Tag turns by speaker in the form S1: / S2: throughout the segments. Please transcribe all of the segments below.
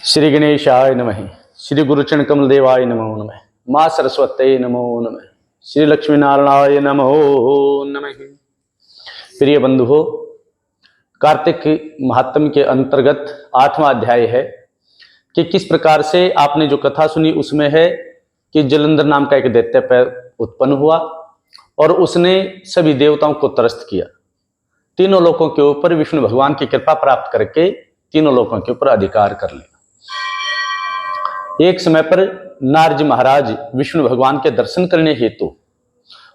S1: श्री गणेशाय नमः। श्री गुरुचरण कमल देवाय नमो नमः। माँ सरस्वती नमो नमः। श्री लक्ष्मी नारायणाय नमो नमः। प्रिय बंधुओं, कार्तिक महात्म्य के अंतर्गत 8वां अध्याय है कि किस प्रकार से आपने जो कथा सुनी उसमें है कि जलंधर नाम का एक दैत्य उत्पन्न हुआ और उसने सभी देवताओं को त्रस्त किया। तीनों लोकों के ऊपर विष्णु भगवान की कृपा प्राप्त करके तीनों लोकों के ऊपर अधिकार कर लिया। एक समय पर नारद महाराज विष्णु भगवान के दर्शन करने हेतु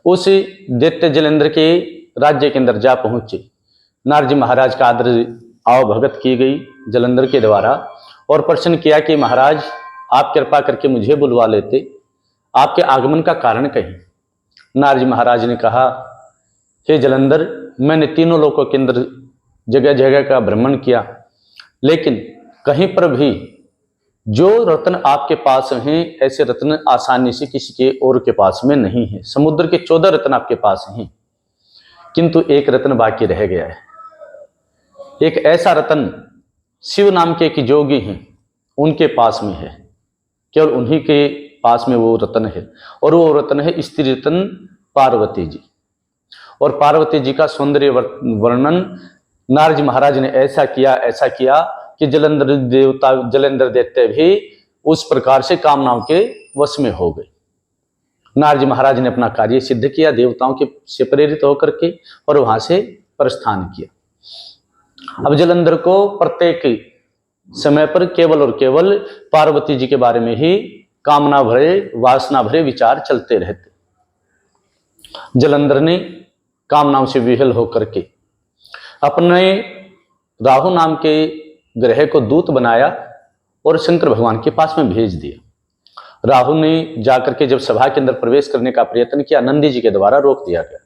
S1: उस दैत्य जलंधर के राज्य के अंदर जा पहुंचे। नारद महाराज का आदर आवभगत की गई जलंधर के द्वारा और प्रश्न किया कि महाराज, आप कृपा करके मुझे बुलवा लेते, आपके आगमन का कारण कहें। नारद महाराज ने कहा, हे जलंधर, मैंने तीनों लोकों के अंदर जगह जगह का भ्रमण किया, लेकिन कहीं पर भी जो रत्न आपके पास हैं ऐसे रत्न आसानी से किसी के और के पास में नहीं है। समुद्र के 14 रत्न आपके पास हैं, किंतु एक रत्न बाकी रह गया है। एक ऐसा रत्न शिव नाम के एक योगी हैं, उनके पास में है, केवल उन्हीं के पास में वो रत्न है और वो रत्न है स्त्री रत्न पार्वती जी। और पार्वती जी का सौंदर्य वर्णन नारद महाराज ने ऐसा किया कि जलंधर दैत्य भी उस प्रकार से कामनाओं के वश में हो गए। नारद महाराज ने अपना कार्य सिद्ध किया देवताओं के से प्रेरित होकर के और वहां से प्रस्थान किया। अब जलंधर को प्रत्येक समय पर केवल और केवल पार्वती जी के बारे में ही कामना भरे वासना भरे विचार चलते रहते। जलंधर ने कामनाओं से विह्वल होकर के अपने राहु नाम के ग्रह को दूत बनाया और शंकर भगवान के पास में भेज दिया। राहु ने जाकर के जब सभा के अंदर प्रवेश करने का प्रयत्न किया, नंदी जी के द्वारा रोक दिया गया।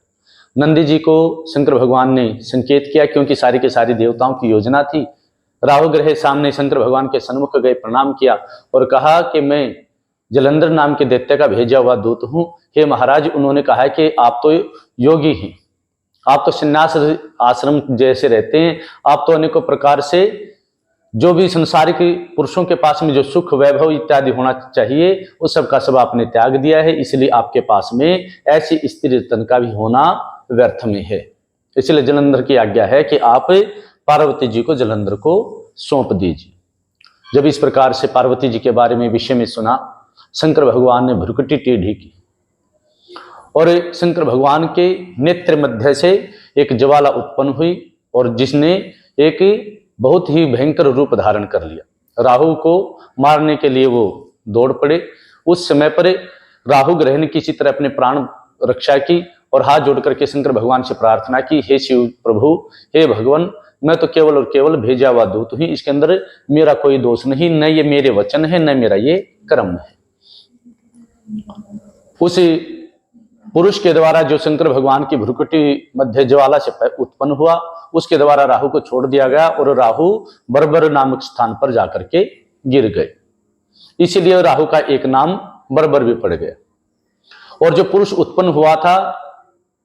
S1: नंदी जी को शंकर भगवान ने संकेत किया, क्योंकि सारी के सारी देवताओं की योजना थी। राहु ग्रह सामने शंकर भगवान के सन्मुख गए, प्रणाम किया और कहा कि मैं जलंधर नाम के दैत्य का भेजा हुआ दूत हूं। हे महाराज, उन्होंने कहा कि आप तो योगी हैं, आप तो संन्यास आश्रम जैसे रहते हैं, आप तो अनेकों प्रकार से जो भी संसारिक पुरुषों के पास में जो सुख वैभव इत्यादि होना चाहिए उस सब का सब आपने त्याग दिया है, इसलिए आपके पास में ऐसी स्त्री रत्न का भी होना व्यर्थ में है। इसलिए जलंधर की आज्ञा है कि आप पार्वती जी को जलंधर को सौंप दीजिए। जब इस प्रकार से पार्वती जी के बारे में विषय में सुना, शंकर भगवान ने भ्रुकुटी टेढ़ी की और शंकर भगवान के नेत्र मध्य से एक ज्वाला उत्पन्न हुई और जिसने एक बहुत ही भयंकर रूप धारण कर लिया। राहु को मारने के लिए वो दौड़ पड़े। उस समय पर राहु ग्रह ने किसी तरह अपने प्राण रक्षा की और हाथ जोड़ करके शंकर भगवान से प्रार्थना की, हे शिव प्रभु, हे भगवान, मैं तो केवल और केवल भेजा हुआ दूत हूं, इसके अंदर मेरा कोई दोष नहीं, न ये मेरे वचन है न मेरा ये कर्म है। उस पुरुष के द्वारा जो शंकर भगवान की भ्रुकुटी मध्य ज्वाला से उत्पन्न हुआ, उसके द्वारा राहु को छोड़ दिया गया और राहु बर्बर नामक स्थान पर जाकर के गिर गए। इसीलिए राहु का एक नाम बर्बर भी पड़ गया। और जो पुरुष उत्पन्न हुआ था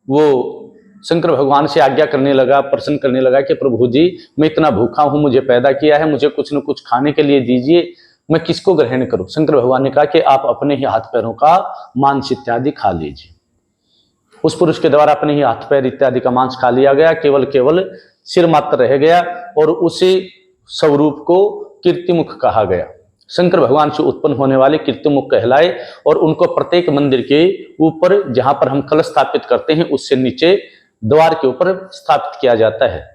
S1: वो शंकर भगवान से आज्ञा करने लगा, प्रश्न करने लगा कि प्रभु जी, मैं इतना भूखा हूं, मुझे पैदा किया है, मुझे कुछ न कुछ खाने के लिए दीजिए, मैं किसको ग्रहण करूं। शंकर भगवान ने कहा कि आप अपने ही हाथ पैरों का मांस इत्यादि खा लीजिए। उस पुरुष के द्वारा अपने ही हाथ पैर इत्यादि का मांस खा लिया गया, केवल सिर मात्र रह गया और उसी स्वरूप को कीर्तिमुख कहा गया। शंकर भगवान से उत्पन्न होने वाले कीर्तिमुख कहलाए और उनको प्रत्येक मंदिर के ऊपर जहां पर हम कलश स्थापित करते हैं उससे नीचे द्वार के ऊपर स्थापित किया जाता है।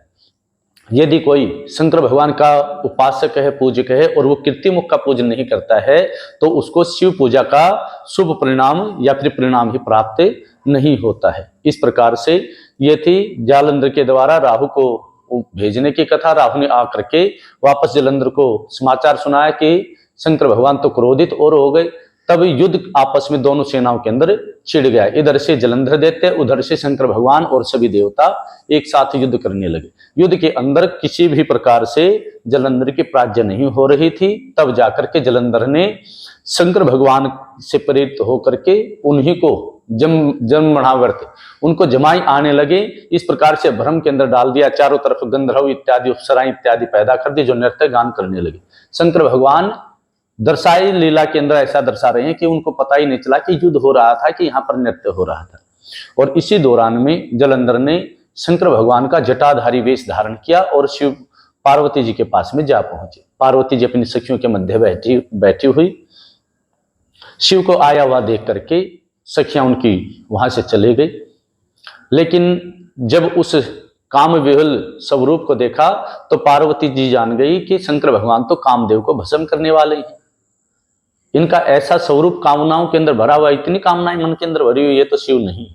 S1: यदि कोई शंकर भगवान का उपासक है, पूजक है और वो कीर्तिमुख का पूजन नहीं करता है तो उसको शिव पूजा का शुभ परिणाम या फिर परिणाम ही प्राप्त नहीं होता है। इस प्रकार से ये थी जालंधर के द्वारा राहु को भेजने की कथा। राहु ने आकर के वापस जलंधर को समाचार सुनाया कि शंकर भगवान तो क्रोधित और हो गए। तब युद्ध आपस में दोनों सेनाओं के अंदर छिड़ गया। इधर से जलंधर दैत्य, उधर से शंकर भगवान और सभी देवता एक साथ युद्ध करने लगे। युद्ध के अंदर किसी भी प्रकार से जलंधर की पराजय नहीं हो रही थी। तब जाकर के जलंधर ने शंकर भगवान से प्रेरित होकर के उन्हीं को जमणावर्त उनको जमाई आने लगे। इस प्रकार से भ्रम के अंदर डाल दिया, चारों तरफ गंधर्व इत्यादि अप्सराएं इत्यादि पैदा कर दी जो नृत्य गान करने लगे। शंकर भगवान दर्शाई लीला के अंदर ऐसा दर्शा रहे हैं कि उनको पता ही नहीं चला कि युद्ध हो रहा था कि यहाँ पर नृत्य हो रहा था। और इसी दौरान में जलंधर ने शंकर भगवान का जटाधारी वेश धारण किया और शिव पार्वती जी के पास में जा पहुंचे। पार्वती जी अपनी सखियों के मध्य बैठी हुई, शिव को आया हुआ देख करके सखियां उनकी वहां से चले गई। लेकिन जब उस काम विह्वल स्वरूप को देखा तो पार्वती जी जान गई कि शंकर भगवान तो कामदेव को भस्म करने वाले हैं। इनका ऐसा स्वरूप कामनाओं के अंदर भरा हुआ, इतनी कामनाएं मन के अंदर भरी हुई, ये तो शिव नहीं।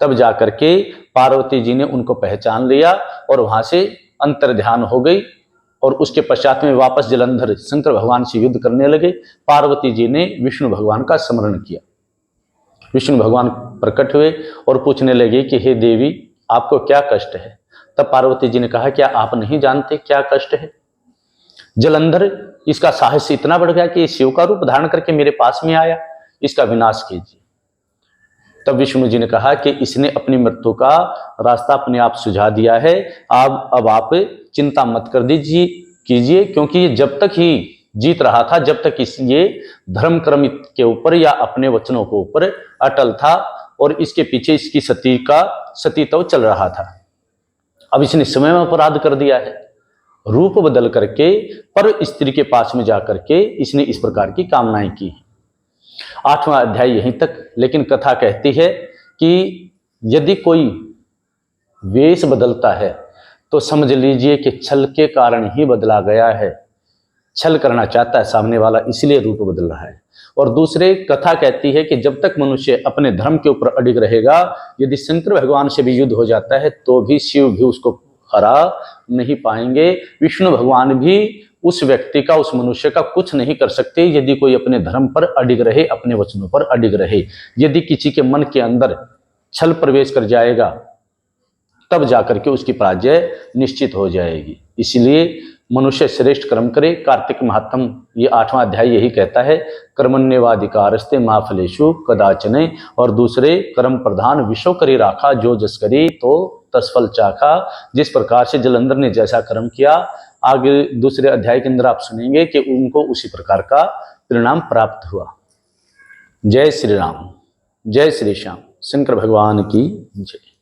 S1: तब जाकर के पार्वती जी ने उनको पहचान लिया और वहां से अंतर ध्यान हो गई। और उसके पश्चात में वापस जलंधर शंकर भगवान से युद्ध करने लगे। पार्वती जी ने विष्णु भगवान का स्मरण किया। विष्णु भगवान प्रकट हुए और पूछने लगे कि हे देवी, आपको क्या कष्ट है। तब पार्वती जी ने कहा, क्या आप नहीं जानते क्या कष्ट है। जलंधर, इसका साहस इतना बढ़ गया कि शिव का रूप धारण करके मेरे पास में आया, इसका विनाश कीजिए। तब विष्णु जी ने कहा कि इसने अपनी मृत्यु का रास्ता अपने आप सुझा दिया है। अब आप चिंता मत कर कीजिए, क्योंकि ये जब तक ही जीत रहा था, जब तक ये धर्म कर्म के ऊपर या अपने वचनों के ऊपर अटल था और इसके पीछे इसकी सतीत्व चल रहा था। अब इसने समय में अपराध कर दिया है, रूप बदल करके पर स्त्री के पास में जाकर के इसने इस प्रकार की कामनाएं की। 8वां अध्याय यहीं तक। लेकिन कथा कहती है कि यदि कोई वेश बदलता है तो समझ लीजिए कि छल के कारण ही बदला गया है। छल करना चाहता है सामने वाला, इसलिए रूप बदल रहा है। और दूसरे कथा कहती है कि जब तक मनुष्य अपने धर्म के ऊपर अडिग रहेगा, यदि शंकर भगवान से भी युद्ध हो जाता है तो भी शिव भी उसको हरा नहीं पाएंगे। विष्णु भगवान भी उस व्यक्ति का, उस मनुष्य का कुछ नहीं कर सकते यदि कोई अपने धर्म पर अडिग रहे, अपने वचनों पर अडिग रहे। यदि किसी के मन के अंदर छल प्रवेश कर जाएगा तब जाकर के उसकी पराजय निश्चित हो जाएगी। इसलिए मनुष्य श्रेष्ठ कर्म करे। कार्तिक महात्म ये 8वां अध्याय यही कहता है, कर्मण्येवाधिकारस्ते मा फलेषु कदाचन। और दूसरे कर्म प्रधान विश्व करी राखा, जो जस करी तो तसफल चाखा। जिस प्रकार से जलंधर ने जैसा कर्म किया, आगे दूसरे अध्याय के अंदर आप सुनेंगे कि उनको उसी प्रकार का परिणाम प्राप्त हुआ। जय श्री राम, जय श्री श्याम। शंकर भगवान की जय।